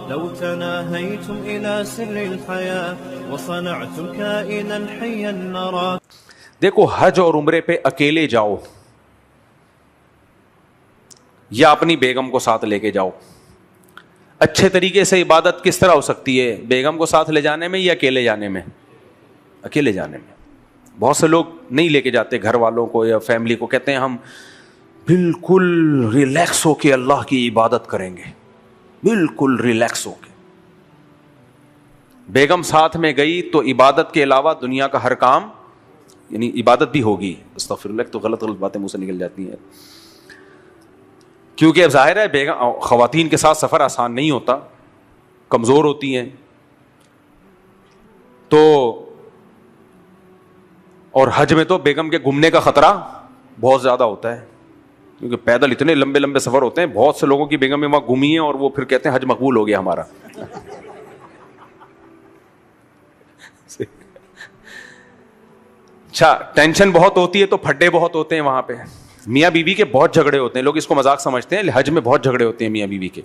لو تناهيتم إلى سر الحياة وصنعتم كائنا حيا نرى. دیکھو حج اور عمرے پہ اکیلے جاؤ یا اپنی بیگم کو ساتھ لے کے جاؤ. اچھے طریقے سے عبادت کس طرح ہو سکتی ہے؟ بیگم کو ساتھ لے جانے میں یا اکیلے جانے میں؟ اکیلے جانے میں. بہت سے لوگ نہیں لے کے جاتے گھر والوں کو یا فیملی کو, کہتے ہیں ہم بالکل ریلیکس ہو کے اللہ کی عبادت کریں گے, بالکل ریلیکس ہو کے. بیگم ساتھ میں گئی تو عبادت کے علاوہ دنیا کا ہر کام, یعنی عبادت بھی ہوگی. استغفر اللہ, تو غلط باتیں منہ سے نکل جاتی ہیں, کیونکہ اب ظاہر ہے بیگم خواتین کے ساتھ سفر آسان نہیں ہوتا, کمزور ہوتی ہیں. تو اور حج میں تو بیگم کے گمنے کا خطرہ بہت زیادہ ہوتا ہے, کیونکہ پیدل اتنے لمبے لمبے سفر ہوتے ہیں. بہت سے لوگوں کی بیگم میں وہاں گمی ہیں اور وہ پھر کہتے ہیں حج مقبول ہو گیا ہمارا. اچھا, ٹینشن بہت ہوتی ہے تو پھڈے بہت ہوتے ہیں وہاں پہ. میاں بیوی کے بہت جھگڑے ہوتے ہیں, لوگ اس کو مذاق سمجھتے ہیں, حج میں بہت جھگڑے ہوتے ہیں میاں بیوی کے.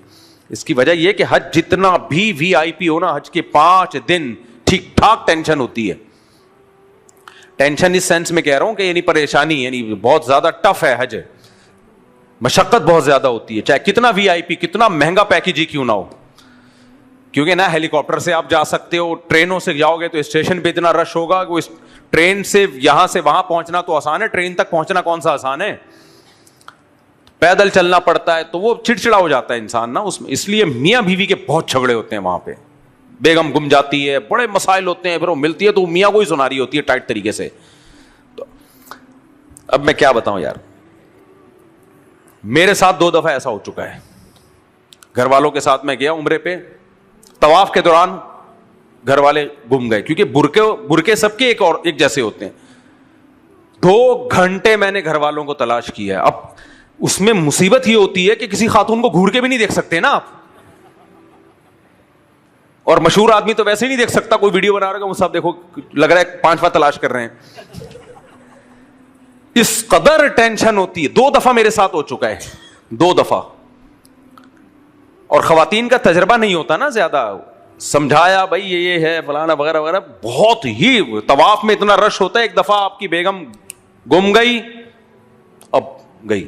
اس کی وجہ یہ کہ حج جتنا بھی وی آئی پی ہو نا, حج کے 5 دن ٹھیک ٹھاک ٹینشن ہوتی ہے. ٹینشن اس سینس میں کہہ رہا ہوں کہ یعنی پریشانی, یعنی بہت زیادہ ٹف ہے حج, مشقت بہت زیادہ ہوتی ہے, چاہے کتنا وی آئی پی کتنا مہنگا پیکیج ہی کیوں نہ ہو. کیونکہ نہ ہیلی کاپٹر سے آپ جا سکتے ہو, ٹرینوں سے جاؤ گے تو اسٹیشن پہ اتنا رش ہوگا کہ ٹرین سے یہاں سے وہاں پہنچنا تو آسان ہے, ٹرین تک پہنچنا کون سا آسان ہے. پیدل چلنا پڑتا ہے تو وہ چڑچڑا ہو جاتا ہے انسان نا اس میں. اس لیے میاں بیوی کے بہت جھگڑے ہوتے ہیں وہاں پہ. بیگم گم جاتی ہے, بڑے مسائل ہوتے ہیں, پھر وہ ملتی ہے تو میاں کو ہی سنا رہی ہوتی ہے ٹائٹ طریقے سے. تو اب میں کیا بتاؤں یار, میرے ساتھ 2 دفعہ ایسا ہو چکا ہے. گھر والوں کے ساتھ میں گیا عمرے پہ, طواف کے دوران گھر والے گم گئے, کیونکہ برقے سب کے ایک جیسے ہوتے ہیں. 2 گھنٹے میں نے گھر والوں کو تلاش کیا ہے. اب اس میں مصیبت یہ ہوتی ہے کہ کسی خاتون کو گھور کے بھی نہیں دیکھ سکتے نا آپ, اور مشہور آدمی تو ویسے ہی نہیں دیکھ سکتا. کوئی ویڈیو بنا رہا ہے صاحب دیکھو لگ رہا ہے 5 بار تلاش کر رہے ہیں. اس قدر ٹینشن ہوتی ہے. 2 دفعہ میرے ساتھ ہو چکا ہے, 2 دفعہ. اور خواتین کا تجربہ نہیں ہوتا نا زیادہ, سمجھایا بھائی یہ ہے فلانا وغیرہ وغیرہ, بہت ہی طواف میں اتنا رش ہوتا ہے. ایک دفعہ آپ کی بیگم گم گئی, اب گئی,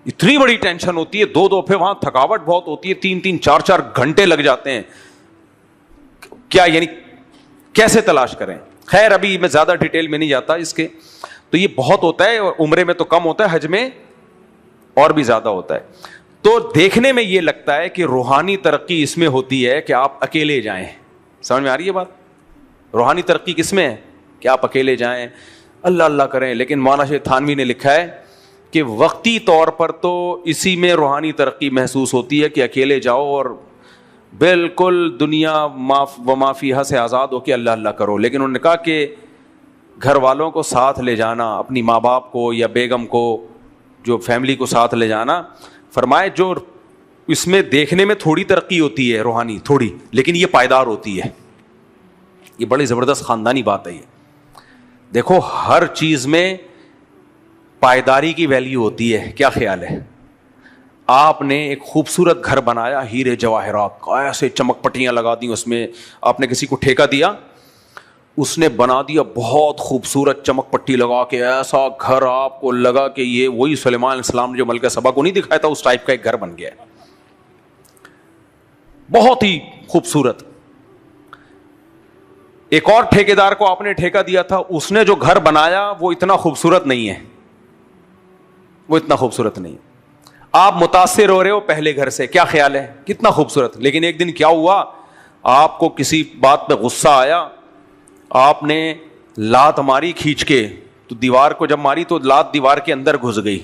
اتنی بڑی ٹینشن ہوتی ہے. 2 دفعے وہاں تھکاوٹ بہت ہوتی ہے, 3-3 4-4 گھنٹے لگ جاتے ہیں. کیا یعنی کیسے تلاش کریں؟ خیر ابھی میں زیادہ ڈیٹیل میں نہیں جاتا اس کے. تو یہ بہت ہوتا ہے, اور عمرے میں تو کم ہوتا ہے, حج میں اور بھی زیادہ ہوتا ہے. تو دیکھنے میں یہ لگتا ہے کہ روحانی ترقی اس میں ہوتی ہے کہ آپ اکیلے جائیں. سمجھ میں آ رہی ہے بات؟ روحانی ترقی کس میں ہے کہ آپ اکیلے جائیں, اللہ اللہ کریں. لیکن مولانا شیخ تھانوی نے لکھا ہے کہ وقتی طور پر تو اسی میں روحانی ترقی محسوس ہوتی ہے کہ اکیلے جاؤ اور بالکل دنیا و ما فیہا سے آزاد ہو کے اللہ اللہ کرو. لیکن انہوں نے کہا کہ گھر والوں کو ساتھ لے جانا, اپنی ماں باپ کو یا بیگم کو, جو فیملی کو ساتھ لے جانا, فرمائے جو اس میں دیکھنے میں تھوڑی ترقی ہوتی ہے روحانی تھوڑی, لیکن یہ پائیدار ہوتی ہے. یہ بڑی زبردست خاندانی بات ہے. یہ دیکھو ہر چیز میں پائیداری کی ویلیو ہوتی ہے. کیا خیال ہے؟ آپ نے ایک خوبصورت گھر بنایا, ہیرے جواہرات کا ایسے چمک پٹیاں لگا دی اس میں, آپ نے کسی کو ٹھیکہ دیا, اس نے بنا دیا بہت خوبصورت چمک پٹی لگا کے ایسا گھر, آپ کو لگا کہ یہ وہی سلیمان علیہ السلام نے جو ملکہ سبا کو نہیں دکھایا تھا اس ٹائپ کا ایک گھر بن گیا ہے, بہت ہی خوبصورت. ایک اور ٹھیکیدار کو آپ نے ٹھیکہ دیا تھا, اس نے جو گھر بنایا وہ اتنا خوبصورت نہیں ہے, وہ اتنا خوبصورت نہیں. آپ متاثر ہو رہے ہو پہلے گھر سے, کیا خیال ہے کتنا خوبصورت, لیکن ایک دن کیا ہوا, آپ کو کسی بات پہ غصہ آیا, آپ نے لات ماری کھینچ کے, تو دیوار کو جب ماری تو لات دیوار کے اندر گھس گئی,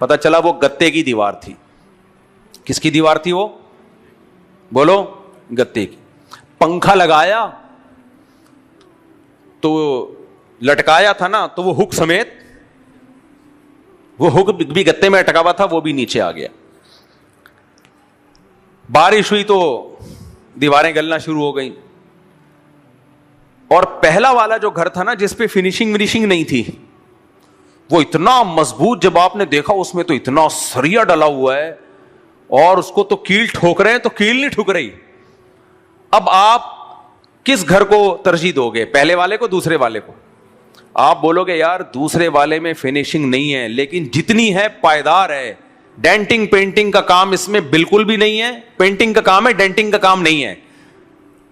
پتہ چلا وہ گتے کی دیوار تھی. کس کی دیوار تھی وہ؟ بولو, گتے کی. پنکھا لگایا تو لٹکایا تھا نا, تو وہ ہک سمیت, وہ ہک بھی گتے میں اٹکا ہوا تھا, وہ بھی نیچے آ گیا. بارش ہوئی تو دیواریں گلنا شروع ہو گئیں. اور پہلا والا جو گھر تھا نا جس پہ فنیشنگ نہیں تھی, وہ اتنا مضبوط, جب آپ نے دیکھا اس میں تو اتنا سریا ڈلا ہوا ہے, اور اس کو تو کیل ٹھوک رہے ہیں تو کیل نہیں ٹھک رہی. اب آپ کس گھر کو ترجیح دو گے, پہلے والے کو دوسرے والے کو؟ آپ بولو گے یار دوسرے والے میں فنیشنگ نہیں ہے, لیکن جتنی ہے پائیدار ہے. ڈینٹنگ پینٹنگ کا کام اس میں بالکل بھی نہیں ہے, پینٹنگ کا کام ہے, ڈینٹنگ کا کام نہیں ہے.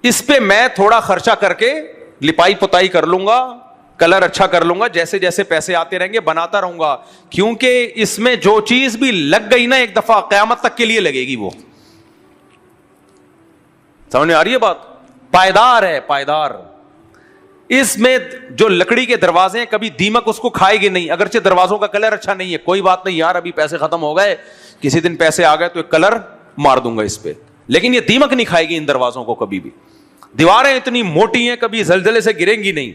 اس پہ میں تھوڑا خرچہ کر کے لپائی پتائی کر لوں گا, کلر اچھا کر لوں گا, جیسے جیسے پیسے آتے رہیں گے بناتا رہوں گا, کیونکہ اس میں جو چیز بھی لگ گئی نا ایک دفعہ قیامت تک کے لیے لگے گی. وہ سمجھ میں آ رہی ہے بات؟ پائیدار ہے, پائیدار. اس میں جو لکڑی کے دروازے ہیں کبھی دیمک اس کو کھائے گی نہیں, اگرچہ دروازوں کا کلر اچھا نہیں ہے, کوئی بات نہیں یار ابھی پیسے ختم ہو گئے, کسی دن پیسے آ گئے تو ایک کلر مار دوں گا اس پہ, لیکن یہ دیمک نہیں کھائے گی ان دروازوں کو کبھی بھی. دیواریں اتنی موٹی ہیں کبھی زلزلے سے گریں گی نہیں.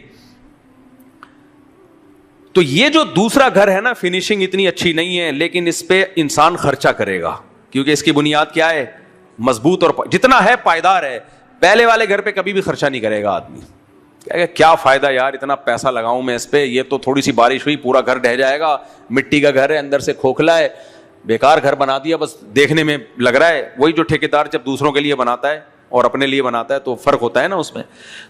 تو یہ جو دوسرا گھر ہے نا فنیشنگ اتنی اچھی نہیں ہے, لیکن اس پہ انسان خرچہ کرے گا کیونکہ اس کی بنیاد کیا ہے؟ مضبوط, اور جتنا ہے پائیدار ہے. پہلے والے گھر پہ کبھی بھی خرچہ نہیں کرے گا آدمی, کیا فائدہ یار اتنا پیسہ لگاؤں میں اس پہ, یہ تو تھوڑی سی بارش ہوئی پورا گھر ڈہ جائے گا, مٹی کا گھر ہے اندر سے کھوکھلا ہے, بیکار گھر بنا دیا, بس دیکھنے میں لگ رہا ہے. وہی جو ٹھیکیدار جب دوسروں کے لیے بناتا ہے اور اپنے لیے بناتا ہے تو فرق ہوتا ہے نا اس میں.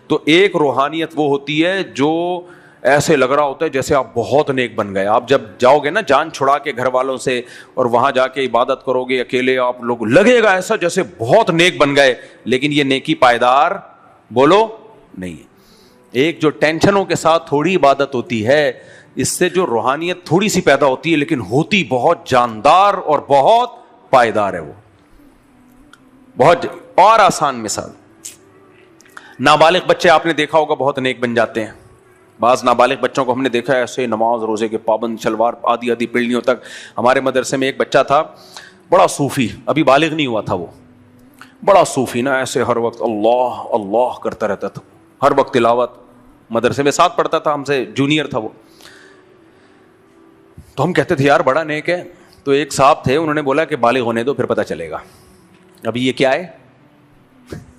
تو ایک روحانیت وہ ہوتی ہے جو ایسے لگ رہا ہوتا ہے جیسے آپ بہت نیک بن گئے. آپ جب جاؤ گے نا جان چھڑا کے گھر والوں سے اور وہاں جا کے عبادت کرو گے اکیلے, آپ لوگ لگے گا ایسا جیسے بہت نیک بن گئے, لیکن یہ نیکی پائیدار بولو نہیں ہے. ایک جو ٹینشنوں کے ساتھ تھوڑی عبادت ہوتی ہے, اس سے جو روحانیت تھوڑی سی پیدا ہوتی ہے لیکن ہوتی بہت جاندار اور بہت پائیدار ہے. وہ بہت. اور آسان مثال, نابالغ بچے آپ نے دیکھا ہوگا بہت نیک بن جاتے ہیں. بعض نابالغ بچوں کو ہم نے دیکھا ہے ایسے نماز روزے کے پابند, شلوار آدھی آدھی پنڈلیوں تک. ہمارے مدرسے میں ایک بچہ تھا بڑا صوفی, ابھی بالغ نہیں ہوا تھا, وہ بڑا صوفی نا, ایسے ہر وقت اللہ اللہ کرتا رہتا تھا, ہر وقت تلاوت. مدرسے میں ساتھ پڑھتا تھا, ہم سے جونیئر تھا وہ. تو ہم کہتے تھے یار بڑا نیک ہے. تو ایک صاحب تھے, انہوں نے بولا کہ بالغ ہونے دو پھر پتہ چلے گا. ابھی یہ کیا ہے,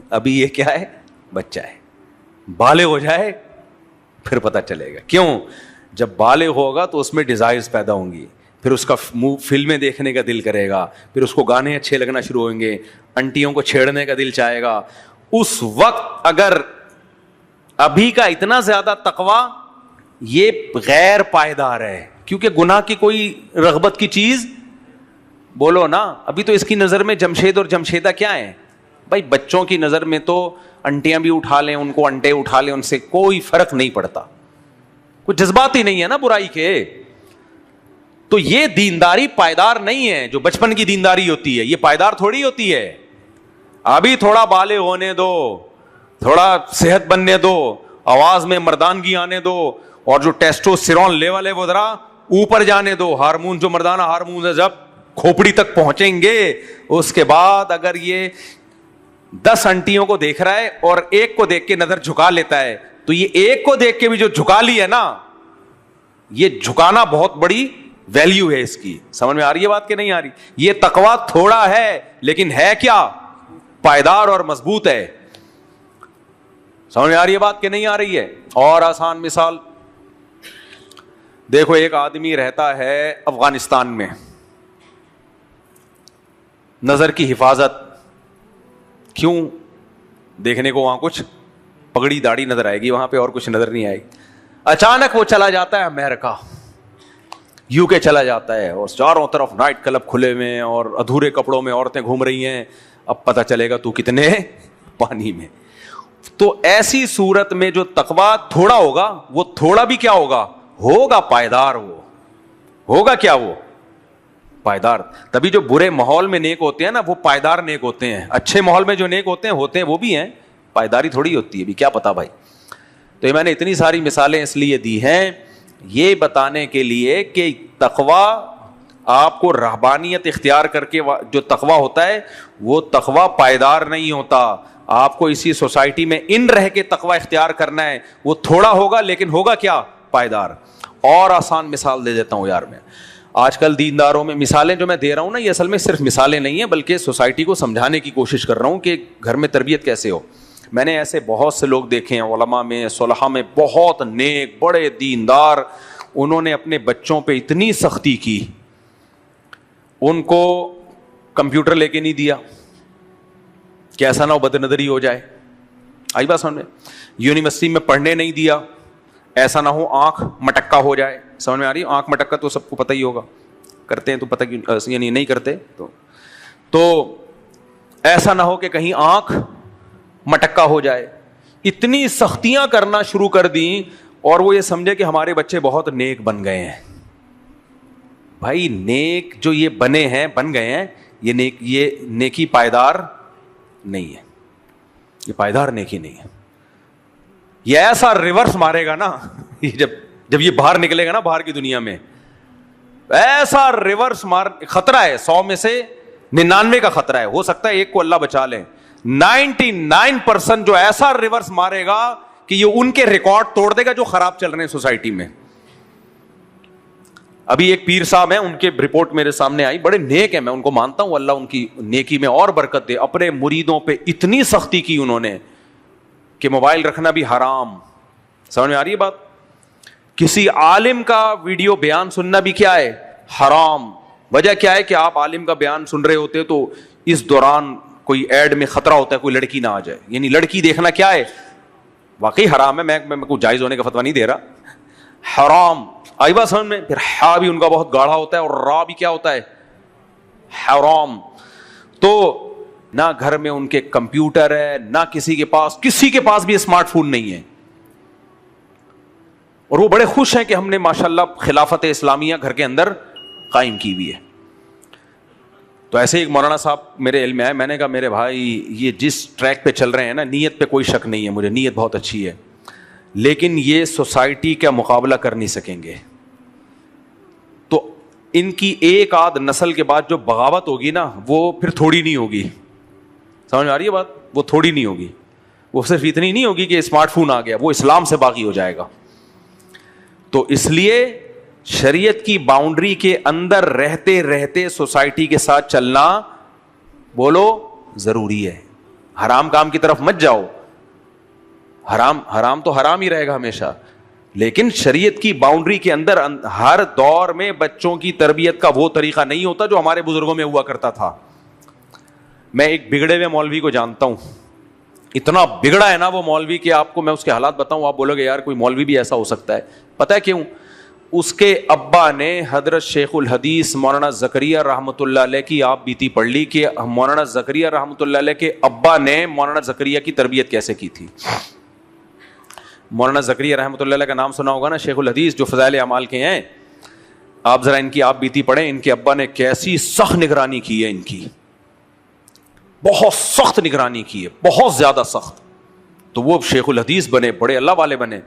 ابھی یہ کیا ہے, بچہ ہے. بالغ ہو جائے پھر پتہ چلے گا. کیوں؟ جب بالغ ہوگا تو اس میں ڈیزائرز پیدا ہوں گی, پھر اس کا فلمیں دیکھنے کا دل کرے گا, پھر اس کو گانے اچھے لگنا شروع ہوئیں گے, انٹیوں کو چھیڑنے کا دل چاہے گا. اس وقت اگر ابھی کا اتنا زیادہ تقوی یہ غیر پائیدار ہے, کیونکہ گناہ کی کوئی رغبت کی چیز بولو نا. ابھی تو اس کی نظر میں جمشید اور جمشیدہ کیا ہیں بھائی, بچوں کی نظر میں تو انٹیاں بھی اٹھا لیں, ان کو انٹے اٹھا لیں, ان سے کوئی فرق نہیں پڑتا, کوئی جذبات ہی نہیں ہے نا برائی کے. تو یہ دینداری پائیدار نہیں ہے. جو بچپن کی دینداری ہوتی ہے یہ پائیدار تھوڑی ہوتی ہے. ابھی تھوڑا بالغ ہونے دو, تھوڑا صحت بننے دو, آواز میں مردانگی آنے دو, اور جو ٹیسٹوسٹیرون لیول ہے وہ ذرا اوپر جانے دو. ہارمون جو مردانہ ہارمون ہے جب کھوپڑی تک پہنچیں گے, اس کے بعد اگر یہ 10 انٹیوں کو دیکھ رہا ہے اور ایک کو دیکھ کے نظر جھکا لیتا ہے, تو یہ ایک کو دیکھ کے بھی جو جھکا لی ہے نا, یہ جھکانا بہت بڑی ویلیو ہے اس کی. سمجھ میں آ رہی ہے بات کہ نہیں آ رہی؟ یہ تقویٰ تھوڑا ہے لیکن ہے کیا, پائیدار اور مضبوط ہے. سمجھ میں آ رہی ہے بات کہ نہیں آ رہی ہے؟ اور آسان مثال دیکھو, ایک آدمی رہتا ہے افغانستان میں, نظر کی حفاظت, کیوں؟ دیکھنے کو وہاں کچھ پگڑی داڑھی نظر آئے گی وہاں پہ, اور کچھ نظر نہیں آئے گی. اچانک وہ چلا جاتا ہے امریکہ, یو کے چلا جاتا ہے, اور چاروں طرف نائٹ کلب کھلے ہوئے ہیں اور ادھورے کپڑوں میں عورتیں گھوم رہی ہیں. اب پتہ چلے گا تو کتنے پانی میں. تو ایسی صورت میں جو تقویٰ تھوڑا ہوگا وہ تھوڑا بھی کیا ہوگا, ہوگا پائیدار. وہ ہوگا کیا, وہ پائیدار. تبھی جو برے ماحول میں نیک ہوتے ہیں نا وہ پائیدار نیک ہوتے ہیں. اچھے ماحول میں جو نیک ہوتے ہیں وہ بھی ہیں, پائیداری تھوڑی ہوتی ہے. بھی کیا پتا بھائی. تو یہ میں نے اتنی ساری مثالیں اس لیے دی ہیں یہ بتانے کے لیے کہ تقویٰ آپ کو رہبانیت اختیار کر کے جو تقویٰ ہوتا ہے وہ تقویٰ پائیدار نہیں ہوتا. آپ کو اسی سوسائٹی میں ان رہ کے تقویٰ اختیار کرنا ہے, وہ تھوڑا ہوگا لیکن ہوگا کیا, پائیدار. اور آسان مثال دے دیتا ہوں یار میں. آج کل دینداروں میں مثالیں جو میں دے رہا ہوں نا, یہ اصل میں صرف مثالیں نہیں ہیں بلکہ سوسائٹی کو سمجھانے کی کوشش کر رہا ہوں کہ گھر میں تربیت کیسے ہو. میں نے ایسے بہت سے لوگ دیکھے ہیں علماء میں, صلحاء میں, بہت نیک بڑے دیندار, انہوں نے اپنے بچوں پہ اتنی سختی کی, ان کو کمپیوٹر لے کے نہیں دیا کہ ایسا نہ ہو بد نظری ہو جائے. آئی بات سمجھ میں؟ یونیورسٹی میں پڑھنے نہیں دیا ایسا نہ ہو آنکھ مٹکا ہو جائے. سمجھ میں آ رہی ہے؟ آنکھ مٹکا تو سب کو پتہ ہی ہوگا, کرتے ہیں تو پتہ کیوں, یعنی نہیں کرتے تو ایسا نہ ہو کہ کہیں آنکھ مٹکا ہو جائے. اتنی سختیاں کرنا شروع کر دیں اور وہ یہ سمجھے کہ ہمارے بچے بہت نیک بن گئے ہیں. بھائی نیک جو یہ بنے ہیں بن گئے ہیں, یہ نیکی پائیدار نہیں ہے, یہ پائیدار نیکی نہیں ہے. یہ ایسا ریورس مارے گا نا جب یہ باہر نکلے گا نا باہر کی دنیا میں, ایسا ریورس خطرہ ہے 100 میں سے 99 کا خطرہ ہے. ہو سکتا ہے ایک کو اللہ بچا لے, 99% جو ایسا ریورس مارے گا کہ یہ ان کے ریکارڈ توڑ دے گا جو خراب چل رہے ہیں سوسائٹی میں. ابھی ایک پیر صاحب ہیں, ان کے رپورٹ میرے سامنے آئی, بڑے نیک ہیں, میں ان کو مانتا ہوں, اللہ ان کی نیکی میں اور برکت دے. اپنے مریدوں پہ اتنی سختی کی انہوں نے کہ موبائل رکھنا بھی حرام. سمجھ میں آ رہی ہے بات؟ کسی عالم کا ویڈیو بیان سننا بھی کیا ہے؟ حرام. وجہ کیا ہے کہ آپ عالم کا بیان سن رہے ہوتے تو اس دوران کوئی ایڈ میں خطرہ ہوتا ہے کوئی لڑکی نہ آ جائے, یعنی لڑکی دیکھنا کیا ہے واقعی حرام ہے. میں کوئی جائز ہونے کا فتویٰ نہیں دے رہا, حرام. آئی بات سمجھ میں؟ پھر ہا بھی ان کا بہت گاڑھا ہوتا ہے اور را بھی کیا ہوتا ہے؟ حرام. تو نہ گھر میں ان کے کمپیوٹر ہے, نہ کسی کے پاس بھی اسمارٹ فون نہیں ہے, اور وہ بڑے خوش ہیں کہ ہم نے ماشاءاللہ خلافت اسلامیہ گھر کے اندر قائم کی ہوئی ہے. تو ایسے ایک مولانا صاحب میرے علم میں آئے, میں نے کہا میرے بھائی یہ جس ٹریک پہ چل رہے ہیں نا, نیت پہ کوئی شک نہیں ہے مجھے, نیت بہت اچھی ہے, لیکن یہ سوسائٹی کا مقابلہ کر نہیں سکیں گے. تو ان کی ایک آدھ نسل کے بعد جو بغاوت ہوگی نا وہ پھر تھوڑی نہیں ہوگی. سمجھ میں آ رہی ہے بات؟ وہ تھوڑی نہیں ہوگی, وہ صرف اتنی نہیں ہوگی کہ اسمارٹ فون آ گیا, وہ اسلام سے باغی ہو جائے گا. تو اس لیے شریعت کی باؤنڈری کے اندر رہتے رہتے سوسائٹی کے ساتھ چلنا بولو ضروری ہے. حرام کام کی طرف مت جاؤ, حرام تو حرام ہی رہے گا ہمیشہ, لیکن شریعت کی باؤنڈری کے اندر ہر دور میں بچوں کی تربیت کا وہ طریقہ نہیں ہوتا جو ہمارے بزرگوں میں ہوا کرتا تھا. میں ایک بگڑے ہوئے مولوی کو جانتا ہوں, اتنا بگڑا ہے نا وہ مولوی کہ آپ کو میں اس کے حالات بتاؤں آپ بولو گے یار کوئی مولوی بھی ایسا ہو سکتا ہے. پتہ ہے کیوں؟ اس کے ابا نے حضرت شیخ الحدیث مولانا زکریہ رحمۃ اللہ علیہ کی آپ بیتی پڑھ لی کہ مولانا زکریہ رحمۃ اللہ علیہ کے ابا نے مولانا زکریہ کی تربیت کیسے کی تھی. مولانا زکریہ رحمۃ اللہ علیہ کا نام سنا ہوگا نا, شیخ الحدیث جو فضائل اعمال کے ہیں. آپ ذرا ان کی آپ بیتی پڑھیں, ان کے ابا نے کیسی سخت نگرانی کی ہے, ان کی بہت سخت نگرانی کی ہے, بہت زیادہ سخت. تو وہ شیخ الحدیث بنے, بڑے اللہ والے بنے.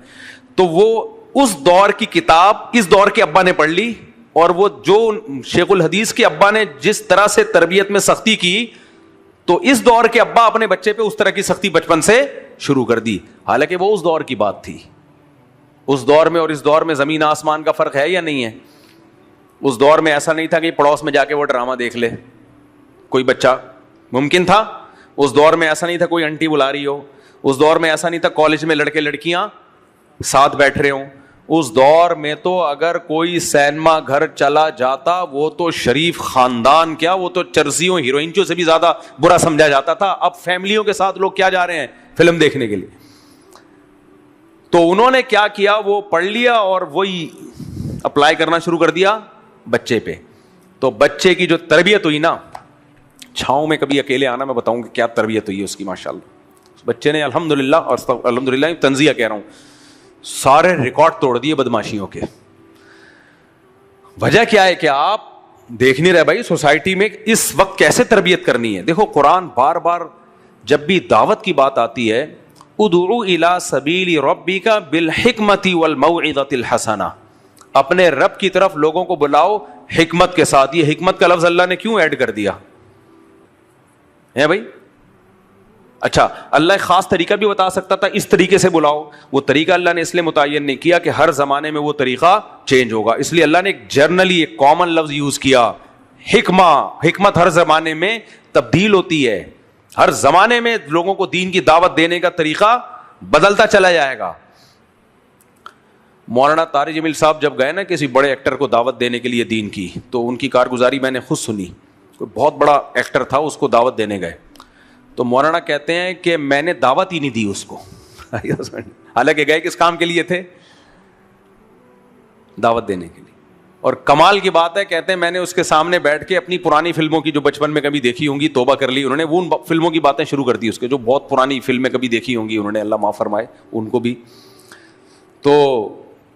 تو وہ اس دور کی کتاب اس دور کے ابا نے پڑھ لی, اور وہ جو شیخ الحدیث کے ابا نے جس طرح سے تربیت میں سختی کی تو اس دور کے ابا اپنے بچے پہ اس طرح کی سختی بچپن سے شروع کر دی. حالانکہ وہ اس دور کی بات تھی. اس دور میں اور اس دور میں زمین آسمان کا فرق ہے یا نہیں ہے؟ اس دور میں ایسا نہیں تھا کہ پڑوس میں جا کے وہ ڈرامہ دیکھ لے کوئی بچہ, ممکن تھا. اس دور میں ایسا نہیں تھا کوئی انٹی بلا رہی ہو. اس دور میں ایسا نہیں تھا کالج میں لڑکے لڑکیاں ساتھ بیٹھ رہے ہوں. اس دور میں تو اگر کوئی سینما گھر چلا جاتا وہ تو شریف خاندان کیا, وہ تو چرسیوں ہیروئنچوں سے بھی زیادہ برا سمجھا جاتا تھا. اب فیملیوں کے ساتھ لوگ کیا جا رہے ہیں فلم دیکھنے کے لیے. تو انہوں نے کیا کیا, وہ پڑھ لیا اور وہی اپلائی کرنا شروع کر دیا بچے پہ. تو بچے کی جو تربیت ہوئی نا, چھاؤں میں کبھی اکیلے آنا, میں بتاؤں کہ کیا تربیت ہوئی ہے اس کی ماشاءاللہ. اس بچے نے الحمدللہ, اور الحمدللہ تنزیہ کہہ رہا ہوں, سارے ریکارڈ توڑ دیے بدماشیوں کے. وجہ کیا ہے کہ آپ دیکھ نہیں رہے بھائی سوسائٹی میں اس وقت کیسے تربیت کرنی ہے. دیکھو قرآن بار بار جب بھی دعوت کی بات آتی ہے, ادعو الی سبیل ربک بالحکمت والموعظۃ الحسنہ, اپنے رب کی طرف لوگوں کو بلاؤ حکمت کے ساتھ. یہ حکمت کا لفظ اللہ نے کیوں ایڈ کر دیا ہے بھائی؟ اچھا اللہ ایک خاص طریقہ بھی بتا سکتا تھا, اس طریقے سے بلاؤ. وہ طریقہ اللہ نے اس لیے متعین نہیں کیا کہ ہر زمانے میں وہ طریقہ چینج ہوگا, اس لیے اللہ نے ایک جرنلی ایک کامن لفظ یوز کیا حکمہ. حکمت ہر زمانے میں تبدیل ہوتی ہے, ہر زمانے میں لوگوں کو دین کی دعوت دینے کا طریقہ بدلتا چلا جائے گا. مولانا طارق جمیل صاحب جب گئے نا کسی بڑے ایکٹر کو دعوت دینے کے لیے دین کی, تو ان کی کارگزاری میں نے خود سنی. کوئی بہت بڑا ایکٹر تھا, اس کو دعوت دینے گئے, تو مولانا کہتے ہیں کہ میں نے دعوت ہی نہیں دی اس کو. حالانکہ گئے کس کام کے لیے تھے؟ دعوت دینے کے لیے. اور کمال کی بات ہے, کہتے ہیں میں نے اس کے سامنے بیٹھ کے اپنی پرانی فلموں کی جو بچپن میں کبھی دیکھی ہوں گی توبہ کر لی. انہوں نے وہ ان فلموں کی باتیں شروع کر دی, اس کے جو بہت پرانی فلمیں کبھی دیکھی ہوں گی انہوں نے, اللہ معاف فرمائے ان کو بھی. تو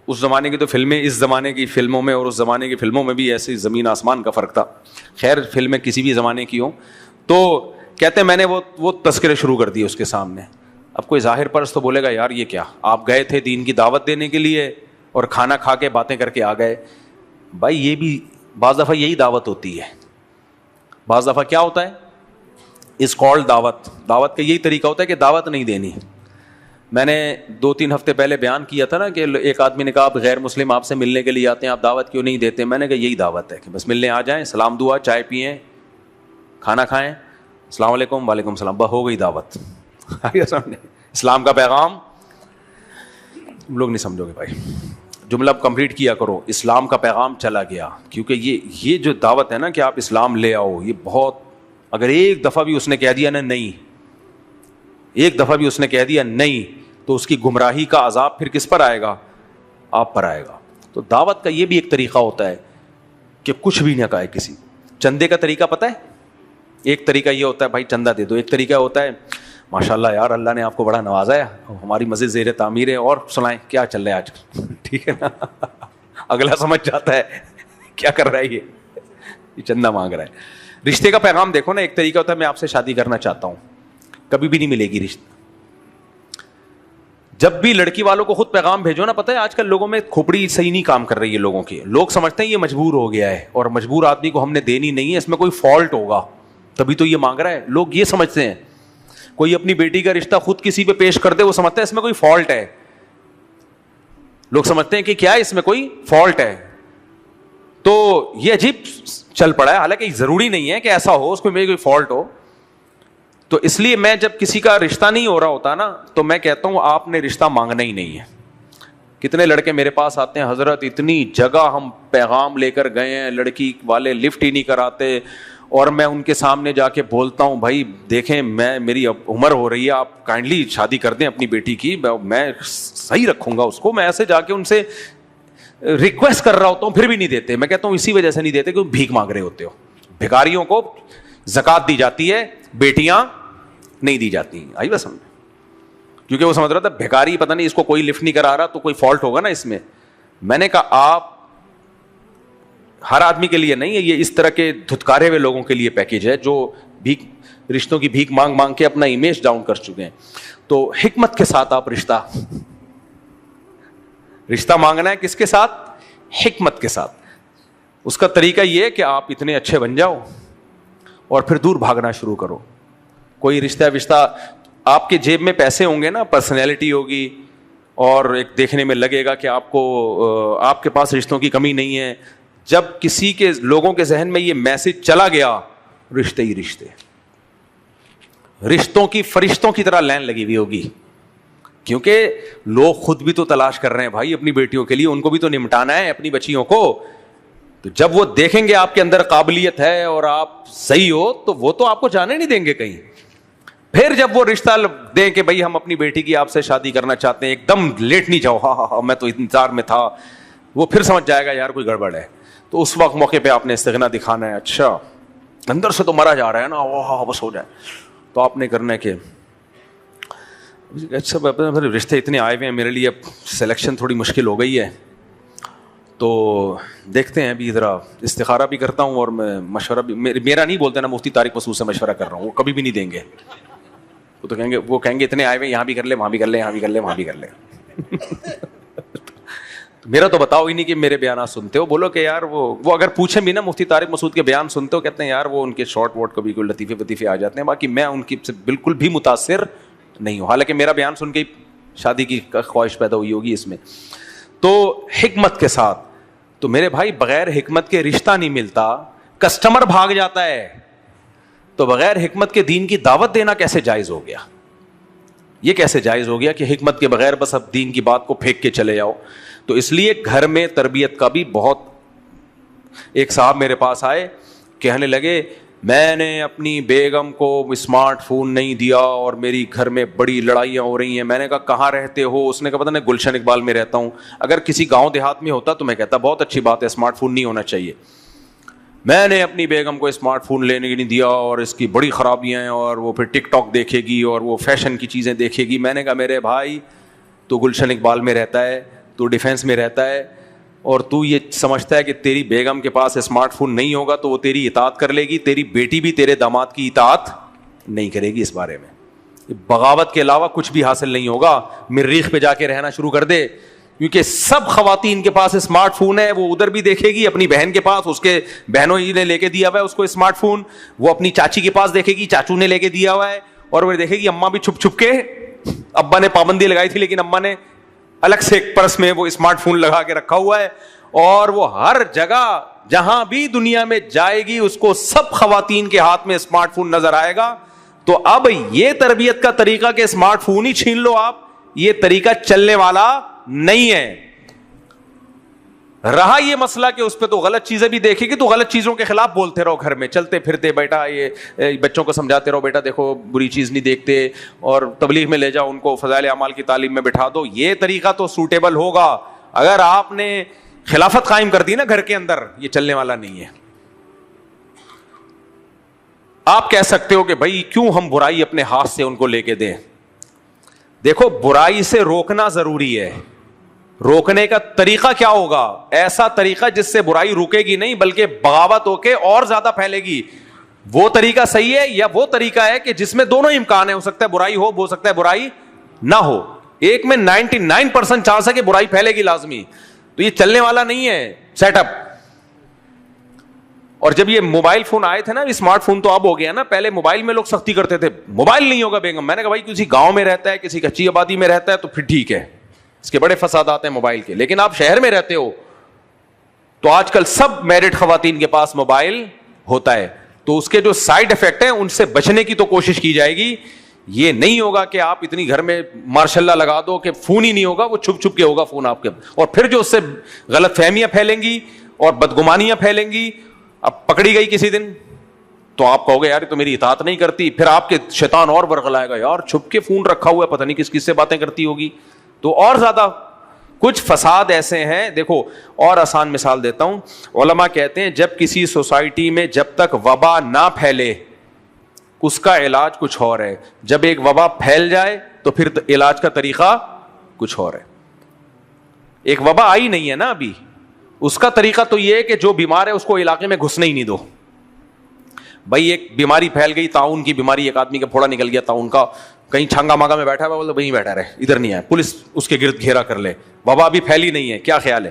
اس زمانے کی تو فلمیں اس زمانے کی فلموں میں اور اس زمانے کی فلموں میں بھی ایسے زمین آسمان کا فرق تھا. خیر فلمیں کسی بھی زمانے کی ہوں. تو کہتے ہیں میں نے وہ تذکرے شروع کر دیے اس کے سامنے. اب کوئی ظاہر پرست تو بولے گا یار یہ کیا, آپ گئے تھے دین کی دعوت دینے کے لیے اور کھانا کھا کے باتیں کر کے آ گئے. بھائی یہ بھی بعض دفعہ یہی دعوت ہوتی ہے. بعض دفعہ کیا ہوتا ہے, از کالڈ دعوت. دعوت کا یہی طریقہ ہوتا ہے کہ دعوت نہیں دینی. میں نے 2-3 ہفتے پہلے بیان کیا تھا نا کہ ایک آدمی نے کہا آپ غیر مسلم آپ سے ملنے کے لیے آتے ہیں, آپ دعوت کیوں نہیں دیتے؟ میں نے کہا یہی دعوت ہے کہ بس ملنے آ جائیں, سلام دعا, چائے پئیں, کھانا کھائیں, السلام علیکم, وعلیکم السلام, ہو گئی دعوت. اسلام کا پیغام تم لوگ نہیں سمجھو گے بھائی, جملہ کمپلیٹ کیا کرو, اسلام کا پیغام چلا گیا. کیونکہ یہ جو دعوت ہے نا کہ آپ اسلام لے آؤ, یہ بہت, اگر ایک دفعہ بھی اس نے کہہ دیا نا نہیں, ایک دفعہ بھی اس نے کہہ دیا نہیں, تو اس کی گمراہی کا عذاب پھر کس پر آئے گا؟ آپ پر آئے گا. تو دعوت کا یہ بھی ایک طریقہ ہوتا ہے کہ کچھ بھی نہ کہے کسی. چندے کا طریقہ پتہ ہے, ایک طریقہ یہ ہوتا ہے بھائی چندہ دے دو, ایک طریقہ ہوتا ہے ماشاء اللہ یار اللہ نے آپ کو بڑا نوازا ہے, ہماری مسجد زیر تعمیر ہے, اور سنائیں کیا چل رہا ہے آج کل, ٹھیک ہے نا. اگلا سمجھ جاتا ہے کیا کر رہا ہے یہ چندہ مانگ رہا ہے. رشتے کا پیغام دیکھو نا, ایک طریقہ ہوتا ہے میں آپ سے شادی کرنا چاہتا ہوں, کبھی بھی نہیں ملے گی رشتہ. جب بھی لڑکی والوں کو خود پیغام بھیجو نا, پتہ ہے آج کل لوگوں میں کھوپڑی صحیح نہیں کام کر رہی ہے لوگوں کی. لوگ سمجھتے ہیں یہ مجبور ہو گیا ہے, اور مجبور آدمی کو ہم نے دینی نہیں ہے, اس میں کوئی فالٹ ہوگا تبھی تو یہ مانگ رہا ہے. لوگ یہ سمجھتے ہیں کوئی اپنی بیٹی کا رشتہ خود کسی پہ پیش کر دے, وہ سمجھتا ہے اس میں کوئی فالٹ ہے. لوگ سمجھتے ہیں کہ کیا ہے اس میں کوئی فالٹ ہے. تو یہ عجیب چل پڑا ہے, حالانکہ ضروری نہیں ہے کہ ایسا ہو, اس میں کوئی فالٹ ہو. تو اس لیے میں جب کسی کا رشتہ نہیں ہو رہا ہوتا نا, تو میں کہتا ہوں آپ نے رشتہ مانگنا ہی نہیں ہے. کتنے لڑکے میرے پاس آتے ہیں, حضرت اتنی جگہ ہم پیغام لے کر گئے ہیں, لڑکی والے لفٹ ہی نہیں کراتے, اور میں ان کے سامنے جا کے بولتا ہوں بھائی دیکھیں میری عمر ہو رہی ہے, آپ کائنڈلی شادی کر دیں اپنی بیٹی کی, میں صحیح رکھوں گا اس کو. میں ایسے جا کے ان سے ریکویسٹ کر رہا ہوتا ہوں, پھر بھی نہیں دیتے. میں کہتا ہوں اسی وجہ سے نہیں دیتے کہ بھیک مانگ رہے ہوتے ہو. بھکاریوں کو زکوٰۃ دی جاتی ہے, بیٹیاں نہیں دی جاتی. آئی بس سمجھ, کیونکہ وہ سمجھ رہا تھا بھکاری پتہ نہیں اس کو کوئی لفٹ نہیں کرا رہا تو کوئی فالٹ ہوگا نا اس میں. میں نے کہا آپ ہر آدمی کے لیے نہیں ہے, یہ اس طرح کے دھتکارے ہوئے لوگوں کے لیے پیکیج ہے جو بھیک رشتوں کی بھیک مانگ مانگ کے اپنا امیج ڈاؤن کر چکے ہیں. تو حکمت کے ساتھ آپ رشتہ مانگنا ہے, کس کے ساتھ؟ حکمت کے ساتھ. اس کا طریقہ یہ ہے کہ آپ اتنے اچھے بن جاؤ اور پھر دور بھاگنا شروع کرو. کوئی رشتہ آپ کے جیب میں پیسے ہوں گے نا, پرسنالٹی ہوگی, اور ایک دیکھنے میں لگے گا کہ آپ کے پاس رشتوں کی کمی نہیں ہے. جب کسی کے لوگوں کے ذہن میں یہ میسج چلا گیا, رشتے ہی رشتے, رشتوں کی فرشتوں کی طرح لائن لگی ہوئی ہوگی. کیونکہ لوگ خود بھی تو تلاش کر رہے ہیں بھائی اپنی بیٹیوں کے لیے, ان کو بھی تو نمٹانا ہے اپنی بچیوں کو. تو جب وہ دیکھیں گے آپ کے اندر قابلیت ہے اور آپ صحیح ہو, تو وہ تو آپ کو جانے نہیں دیں گے کہیں. پھر جب وہ رشتہ دیں کہ بھائی ہم اپنی بیٹی کی آپ سے شادی کرنا چاہتے ہیں, ایک دم لیٹ نہیں جاؤ, ہاں میں تو انتظار میں تھا, وہ پھر سمجھ جائے گا یار کوئی گڑبڑ ہے. تو اس وقت موقع پہ آپ نے استغنا دکھانا ہے, اچھا اندر سے تو مرا جا رہا ہے نا, واہ بس ہو جائے. تو آپ نے کرنا ہے کہ اچھا رشتے اتنے آئے ہوئے ہیں میرے لیے, اب سلیکشن تھوڑی مشکل ہو گئی ہے, تو دیکھتے ہیں ابھی ذرا استخارہ بھی کرتا ہوں, اور میں مشورہ بھی میرا نہیں بولتے نا, مفتی طارق مسعود سے مشورہ کر رہا ہوں, وہ کبھی بھی نہیں دیں گے. وہ تو کہیں گے اتنے آئے ہوئے, یہاں بھی کر لے, وہاں بھی کر لے, یہاں بھی کر لے, وہاں بھی کر لے. میرا تو بتاؤ ہی نہیں کہ میرے بیانات سنتے ہو. بولو کہ یار وہ اگر پوچھیں بھی نا مفتی طارق مسعود کے بیان سنتے ہو, کہتے ہیں یار وہ ان کے شارٹ وارٹ کبھی کوئی لطیفے وطیفے آ جاتے ہیں, باقی میں ان کی سے بالکل بھی متاثر نہیں ہوں. حالانکہ میرا بیان سن کے شادی کی خواہش پیدا ہوئی ہوگی اس میں. تو حکمت کے ساتھ, تو میرے بھائی بغیر حکمت کے رشتہ نہیں ملتا, کسٹمر بھاگ جاتا ہے. تو بغیر حکمت کے دین کی دعوت دینا کیسے جائز ہو گیا؟ یہ کیسے جائز ہو گیا کہ حکمت کے بغیر بس اب دین کی بات کو پھینک کے چلے جاؤ؟ تو اس لیے گھر میں تربیت کا بھی بہت. ایک صاحب میرے پاس آئے, کہنے لگے میں نے اپنی بیگم کو اسمارٹ فون نہیں دیا اور میری گھر میں بڑی لڑائیاں ہو رہی ہیں. میں نے کہا کہاں رہتے ہو؟ اس نے کہا پتہ نہیں گلشن اقبال میں رہتا ہوں. اگر کسی گاؤں دیہات میں ہوتا تو میں کہتا بہت اچھی بات ہے, اسمارٹ فون نہیں ہونا چاہیے. میں نے اپنی بیگم کو اسمارٹ فون لینے کی نہیں دیا اور اس کی بڑی خرابیاں ہیں, اور وہ پھر ٹک ٹاک دیکھے گی اور وہ فیشن کی چیزیں دیکھے گی. میں نے کہا میرے بھائی تو گلشن اقبال میں رہتا ہے, تو ڈیفینس میں رہتا ہے, اور تو یہ سمجھتا ہے کہ تیری بیگم کے پاس اسمارٹ فون نہیں ہوگا تو وہ تیری اطاعت کر لے گی, تیری بیٹی بھی تیرے داماد کی اطاعت نہیں کرے گی. اس بارے میں بغاوت کے علاوہ کچھ بھی حاصل نہیں ہوگا. مریخ پہ جا کے رہنا شروع کر دے, کیونکہ سب خواتین کے پاس اسمارٹ فون ہے. وہ ادھر بھی دیکھے گی اپنی بہن کے پاس, اس کے بہنوں ہی نے لے کے دیا ہوا ہے اس کو اسمارٹ فون. وہ اپنی چاچی کے پاس دیکھے گی, چاچو نے لے کے دیا ہوا ہے. اور وہ دیکھے گی اماں بھی چھپ چھپ کے, ابا نے پابندی لگائی تھی لیکن اماں نے الگ سے ایک پرس میں وہ اسمارٹ فون لگا کے رکھا ہوا ہے. اور وہ ہر جگہ جہاں بھی دنیا میں جائے گی اس کو سب خواتین کے ہاتھ میں اسمارٹ فون نظر آئے گا. تو اب یہ تربیت کا طریقہ کہ اسمارٹ فون ہی چھین لو آپ, یہ طریقہ چلنے والا نہیں ہے. رہا یہ مسئلہ کہ اس پہ تو غلط چیزیں بھی دیکھے گی تو غلط چیزوں کے خلاف بولتے رہو, گھر میں چلتے پھرتے, بیٹا یہ بچوں کو سمجھاتے رہو, بیٹا دیکھو بری چیز نہیں دیکھتے, اور تبلیغ میں لے جاؤ ان کو, فضائل اعمال کی تعلیم میں بٹھا دو. یہ طریقہ تو سوٹیبل ہوگا. اگر آپ نے خلافت قائم کر دی نا گھر کے اندر, یہ چلنے والا نہیں ہے. آپ کہہ سکتے ہو کہ بھائی کیوں ہم برائی اپنے ہاتھ سے ان کو لے کے دیں. دیکھو برائی سے روکنا ضروری ہے. روکنے کا طریقہ کیا ہوگا؟ ایسا طریقہ جس سے برائی رکے گی نہیں بلکہ بغاوت ہو کے اور زیادہ پھیلے گی. وہ طریقہ صحیح ہے یا وہ طریقہ ہے کہ جس میں دونوں امکان ہے, ہو سکتا ہے برائی ہو سکتا ہے برائی نہ ہو. ایک میں 99% چانس ہے کہ برائی پھیلے گی لازمی. تو یہ چلنے والا نہیں ہے سیٹ اپ. اور جب یہ موبائل فون آئے تھے نا, اسمارٹ فون تو اب ہو گیا نا, پہلے موبائل میں لوگ سختی کرتے تھے, موبائل نہیں ہوگا بیگم. میں نے کہا بھائی کسی گاؤں میں رہتا ہے, کسی کچی آبادی میں رہتا ہے تو پھر ٹھیک ہے, اس کے بڑے فسادات ہیں موبائل کے. لیکن آپ شہر میں رہتے ہو تو آج کل سب میرڈ خواتین کے پاس موبائل ہوتا ہے, تو اس کے جو سائڈ افیکٹ ہیں ان سے بچنے کی تو کوشش کی جائے گی. یہ نہیں ہوگا کہ آپ اتنی گھر میں ماشاء اللہ لگا دو کہ فون ہی نہیں ہوگا, وہ چھپ چھپ کے ہوگا فون آپ کے, اور پھر جو اس سے غلط فہمیاں پھیلیں گی اور بدگمانیاں پھیلیں گی. اب پکڑی گئی کسی دن تو آپ کہو گے یار تو میری اطاعت نہیں کرتی, پھر آپ کے شیطان اور ورغلائے گا, یار چھپ کے فون رکھا ہوا ہے پتہ نہیں کس کس سے باتیں کرتی ہوگی. تو اور زیادہ کچھ فساد ایسے ہیں. دیکھو اور آسان مثال دیتا ہوں. علماء کہتے ہیں جب کسی سوسائٹی میں جب تک وبا نہ پھیلے اس کا علاج کچھ اور ہے, جب ایک وبا پھیل جائے تو پھر علاج کا طریقہ کچھ اور ہے. ایک وبا آئی نہیں ہے نا ابھی, اس کا طریقہ تو یہ ہے کہ جو بیمار ہے اس کو علاقے میں گھسنے ہی نہیں دو. بھائی ایک بیماری پھیل گئی, طاعون کی بیماری, ایک آدمی کا پھوڑا نکل گیا طاعون کا, کہیں چھنگا مانگا میں بیٹھا ہوا, بولے وہیں بیٹھا رہے, ادھر نہیں آئے, پولیس اس کے گرد گھیرا کر لے, وبا ابھی پھیلی نہیں ہے, کیا خیال ہے؟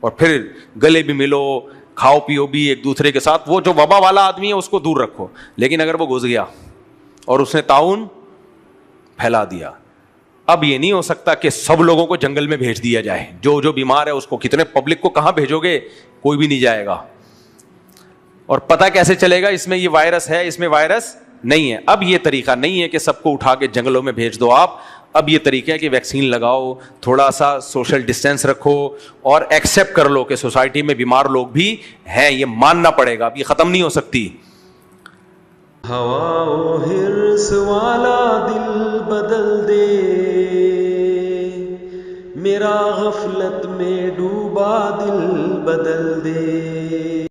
اور پھر گلے بھی ملو, کھاؤ پیو بھی ایک دوسرے کے ساتھ. وہ جو وبا والا آدمی ہے اس کو دور رکھو. لیکن اگر وہ گھس گیا اور اس نے طاعون پھیلا دیا, اب یہ نہیں ہو سکتا کہ سب لوگوں کو جنگل میں بھیج دیا جائے. جو بیمار ہے اس کو, کتنے پبلک کو کہاں بھیجو گے؟ کوئی بھی نہیں جائے گا. اور پتہ کیسے چلے گا اس میں یہ وائرس ہے, اس میں وائرس نہیں ہے؟ اب یہ طریقہ نہیں ہے کہ سب کو اٹھا کے جنگلوں میں بھیج دو آپ. اب یہ طریقہ ہے کہ ویکسین لگاؤ, تھوڑا سا سوشل ڈسٹینس رکھو, اور ایکسیپٹ کر لو کہ سوسائٹی میں بیمار لوگ بھی ہیں, یہ ماننا پڑے گا, اب یہ ختم نہیں ہو سکتی. ہوا و حرص والا دل بدل دے, میرا غفلت میں ڈوبا دل بدل دے.